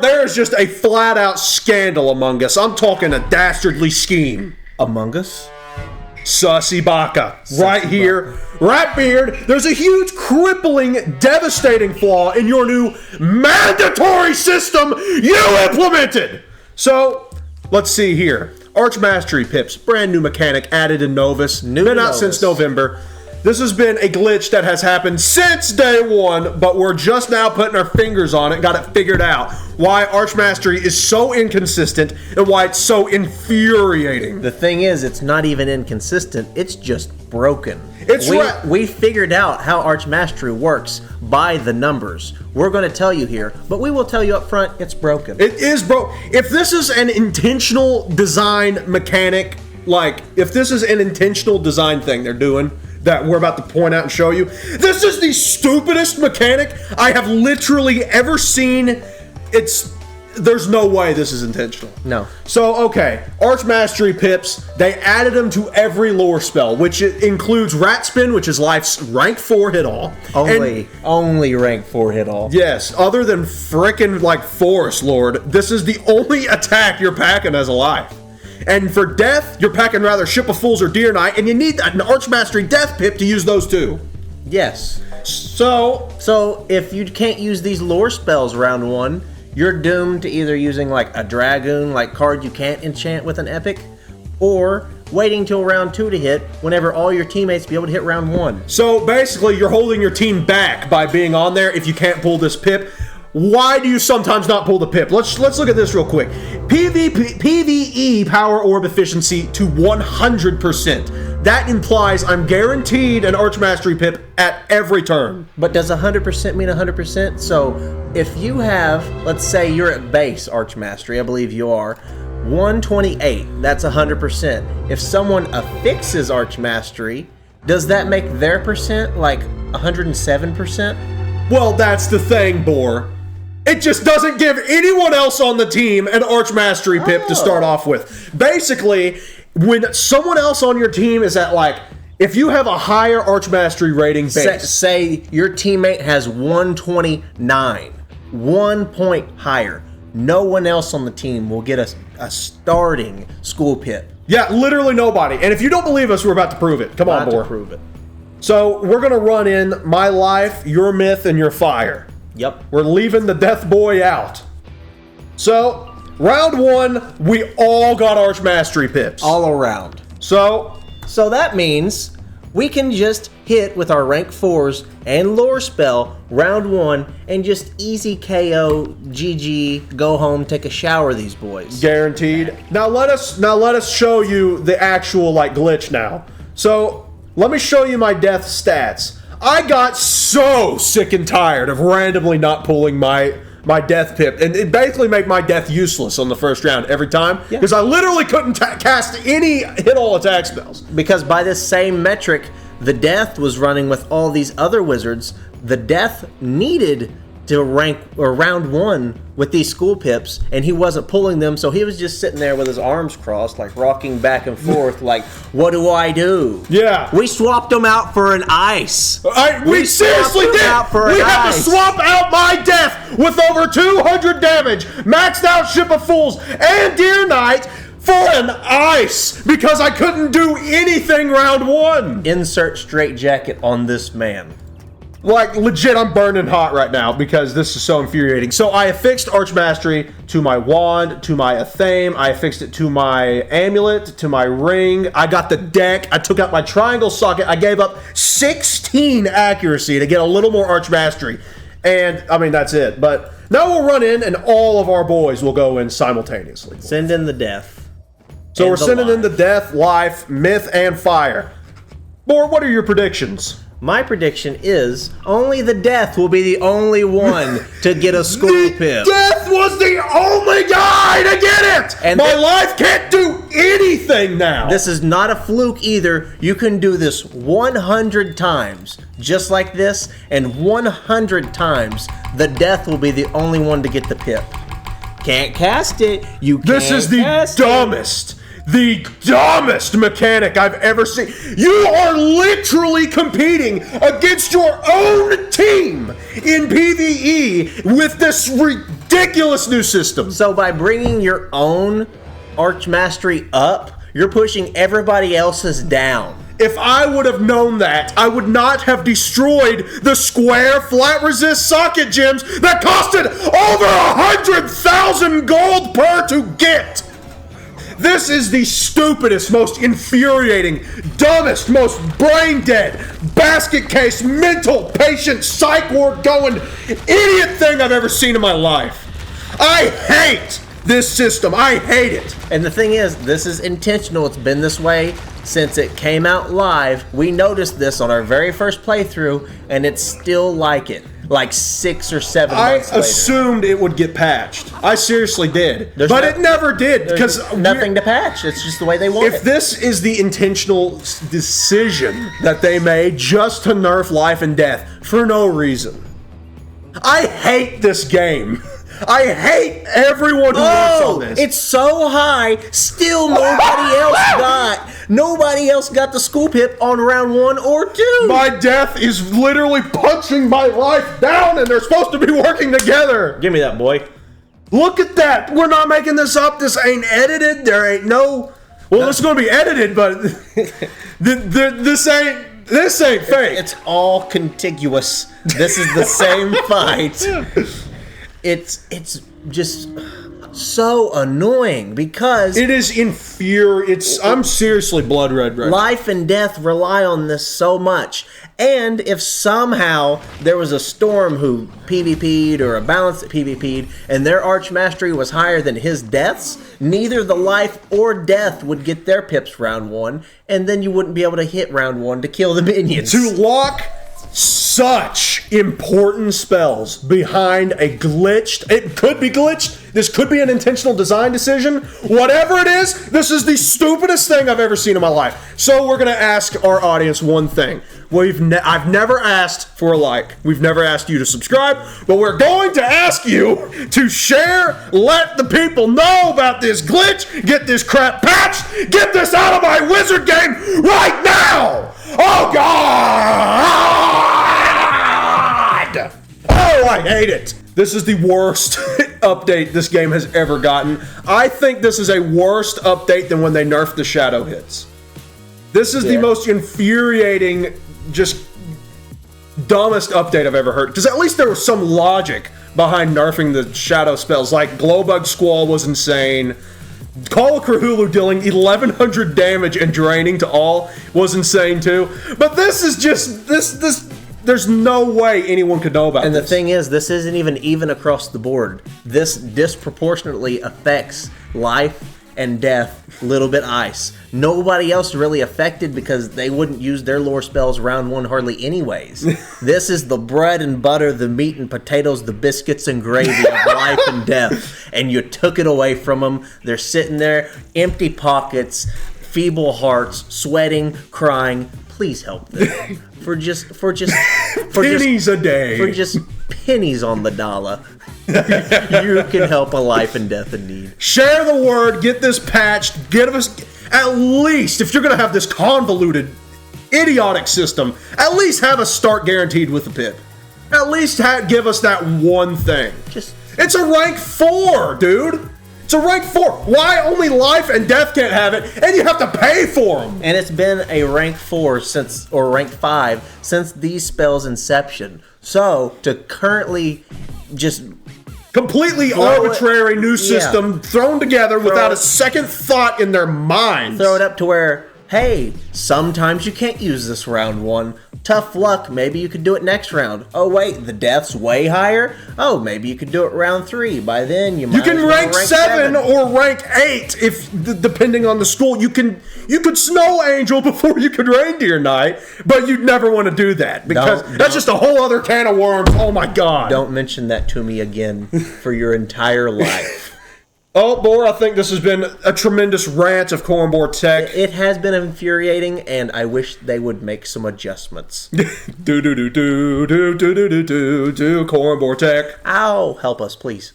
there is just a flat-out scandal among us. I'm talking a dastardly scheme. Among Us? Sussy Baka. Right here. Ratbeard, there's a huge, crippling, devastating flaw in your new mandatory system you implemented. So, let's see here. Archmastery pips, brand new mechanic added in Novus. Been out since November. This has been a glitch that has happened since day one, but we're just now putting our fingers on it, got it figured out. Why Archmastery is so inconsistent and why it's so infuriating. The thing is, it's not even inconsistent, it's just broken. We figured out how Archmastery works by the numbers. We're going to tell you here, but we will tell you up front, it's broken. It is broke. If this is an intentional design mechanic, like, if this is an intentional design thing they're doing, that we're about to point out and show you. This is the stupidest mechanic I have literally ever seen. There's no way this is intentional. No. So, okay, Archmastery pips, they added them to every lore spell, which includes Rat Spin, which is life's rank 4 hit all. Only rank 4 hit all. Yes, other than frickin' like Forest Lord, this is the only attack you're packing as a life. And for death, you're packing rather Ship of Fools or Deer Knight, and you need an Archmastery Death Pip to use those too. Yes. So if you can't use these lore spells round 1, you're doomed to either using like a Dragoon like card you can't enchant with an epic, or waiting till round 2 to hit whenever all your teammates be able to hit round 1. So basically, you're holding your team back by being on there if you can't pull this pip. Why do you sometimes not pull the pip? Let's look at this real quick. PvE power orb efficiency to 100%. That implies I'm guaranteed an Archmastery pip at every turn. But does 100% mean 100%? So if you have, let's say you're at base Archmastery, I believe you are, 128, that's 100%. If someone affixes Archmastery, does that make their percent like 107%? Well, that's the thing, Boar. It just doesn't give anyone else on the team an Archmastery pip to start off with. Basically, when someone else on your team is at like, if you have a higher Archmastery rating base. Say your teammate has 129, 1 point higher. No one else on the team will get a starting school pip. Yeah, literally nobody. And if you don't believe us, we're about to prove it. Come on, Boar. Prove it. So we're going to run in my life, your myth, and your fire. Yep. We're leaving the Death Boy out. So, round 1, we all got Archmastery pips. All around. So that means we can just hit with our rank 4s and lore spell round 1 and just easy KO, GG, go home, take a shower these boys. Guaranteed. Now let us show you the actual like glitch now. So let me show you my death stats. I got so sick and tired of randomly not pulling my death pip, and it basically made my death useless on the first round every time, because I literally couldn't cast any hit all attack spells. Because by this same metric, the death was running with all these other wizards. The death needed to rank or round 1 with these school pips, and he wasn't pulling them, so he was just sitting there with his arms crossed, like rocking back and forth, like, what do I do? Yeah. We swapped him out for an ice. We seriously did. We had to swap out my death with over 200 damage, maxed out Ship of Fools, and Deer Knight for an ice, because I couldn't do anything round 1. Insert straitjacket on this man. Like, legit, I'm burning hot right now because this is so infuriating. So I affixed Archmastery to my wand, to my Athame. I affixed it to my amulet, to my ring. I got the deck. I took out my triangle socket. I gave up 16 accuracy to get a little more Archmastery. And, I mean, that's it. But now we'll run in, and all of our boys will go in simultaneously. Send in the death. So we're sending in the death, life, myth, and fire. Boar, what are your predictions? My prediction is only the death will be the only one to get a school pip. Death was the only guy to get it! And my life can't do anything now! This is not a fluke either. You can do this 100 times, just like this, and 100 times the death will be the only one to get the pip. Can't cast it. This is the dumbest mechanic I've ever seen. You are literally competing against your own team in PvE with this ridiculous ridiculous new system. So by bringing your own Archmastery up, you're pushing everybody else's down. If I would have known that, I would not have destroyed the square flat resist socket gems that costed over 100,000 gold per to get. This is the stupidest, most infuriating, dumbest, most brain dead, basket case, mental, patient, psych ward going idiot thing I've ever seen in my life. I hate this system. I hate it. And the thing is, this is intentional. It's been this way since it came out live. We noticed this on our very first playthrough, and it's still like it. Like 6 or 7 months later. I assumed it would get patched. I seriously did. But it never did. Because nothing to patch. It's just the way they want it. If this is the intentional decision that they made just to nerf life and death for no reason. I hate this game. I hate everyone who works on this. It's so high, still nobody else got the school pip on round 1 or 2. My death is literally punching my life down, and they're supposed to be working together. Give me that, boy. Look at that. We're not making this up. This ain't edited. There ain't no... Well, this is going to be edited, but this ain't fake. It's all contiguous. This is the same fight. It's just so annoying because it is I'm seriously blood red right now. Life and death rely on this so much. And if somehow there was a storm who PvP'd or a balance that PvP'd and their Archmastery was higher than his deaths, neither the life or death would get their pips round 1, and then you wouldn't be able to hit round 1 to kill the minions. To lock such important spells behind a glitched... It could be glitched. This could be an intentional design decision. Whatever it is, this is the stupidest thing I've ever seen in my life. So we're going to ask our audience one thing. I've never asked for a like. We've never asked you to subscribe, but we're going to ask you to share, let the people know about this glitch, get this crap patched, get this out of my wizard game right now! Oh, God! Oh, I hate it. This is the worst update this game has ever gotten. I think this is a worse update than when they nerfed the shadow hits. This is the most infuriating, just dumbest update I've ever heard. Because at least there was some logic behind nerfing the shadow spells. Like Glowbug Squall was insane. Call of Cthulhu dealing 1100 damage and draining to all was insane too. But this is just there's no way anyone could know about this. And the thing is, this isn't even across the board. This disproportionately affects life and death, little bit ice. Nobody else really affected because they wouldn't use their lore spells round 1 hardly anyways. This is the bread and butter, the meat and potatoes, the biscuits and gravy of life and death. And you took it away from them. They're sitting there, empty pockets, feeble hearts, sweating, crying. Please help them. For just pennies a day. For just pennies on the dollar. You can help a life and death in need. Share the word, get this patched, get us at least, if you're gonna have this convoluted, idiotic system, at least have a start guaranteed with the pip. At least give us that one thing. It's a rank 4, dude. It's a rank 4. Why only life and death can't have it, and you have to pay for them? And it's been a rank 4 or rank 5 since these spells' inception. So to currently just completely arbitrary new system thrown together without a second thought in their minds. Throw it up to where, hey, sometimes you can't use this round 1. Tough luck, maybe you could do it next round. Oh wait, the death's way higher? Oh, maybe you could do it round 3. By then you might You can rank 7 or rank 8 if depending on the school. You could snow angel before you could reindeer knight, but you'd never want to do that because that's just a whole other can of worms. Oh my god. Don't mention that to me again for your entire life. Oh, Boar, I think this has been a tremendous rant of Cornboard Tech. It has been infuriating, and I wish they would make some adjustments. Cornboard Tech. Ow, help us, please.